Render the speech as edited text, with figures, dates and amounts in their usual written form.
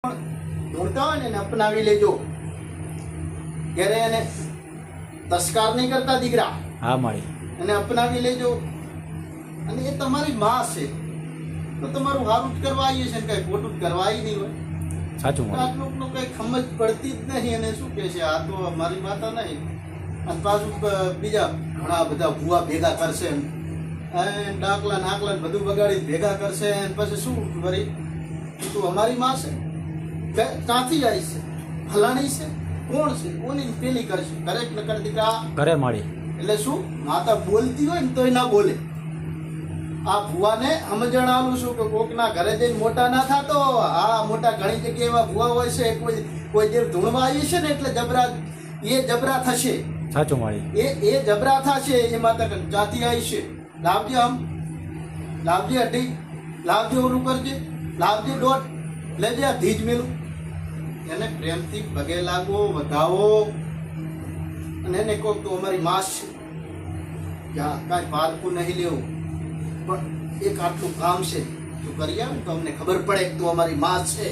ઢૂંઢતા હોય ને એને અપનાવી લેજો. ઘરે એને તસ્કાર નહીં કરતા દીકરા, હા માળી. એને અપનાવી લેજો. અને એ તમારી માં છે તો તમારું સારું જ કરવા આવીએ છે, કઈ ખોટું જ કરવા આવી નહીં હોય. સાચું માળી. આટલું કઈ સમજ પડતી જ નહીં. અને શું કે છે, આ તો મારી માતા નહીં. અને પાછું બીજા ઘણા બધા ભૂવા ભેગા કરશે, ડાકલા નાકલા બધું બગાડી ભેગા કરશે. પછી શું વળી તું અમારી માં છે, ક્યાંથી આવી છે, ફલાણી છે, કોણ છે, કોની પેલી કરશે? કરે કે નકર દીકરા ઘરે માળી. એટલે શું માતા બોલતી હોય ને તોય ના બોલે. આ ભુવાને સમજણ આલું છું કે કોકના ઘરે જઈને મોટા ના થતો. આ મોટા ઘણી જગ્યાએ એવા ભુવા હોય છે, કોઈ જે ધૂણવા આવી છે ને એટલે જબરા થશે. સાચું માળી. એ જબરા થશે. એ માતા જાતી આવી છે, લાવજે આમ, લાવજે અઢી, લાવજે ઓલું કરજે, લાવજે દોઢ, લેજે આ ધીજ મેલું. એને પ્રેમથી પગે લાગો, વધાવો. અને એને કહો તો અમારી માસ છે, ત્યાં કાંઈ પારકું નહીં લેવું, પણ એક આટલું કામ છે તું કરી આવ તો અમને ખબર પડે કે તું અમારી માં છે.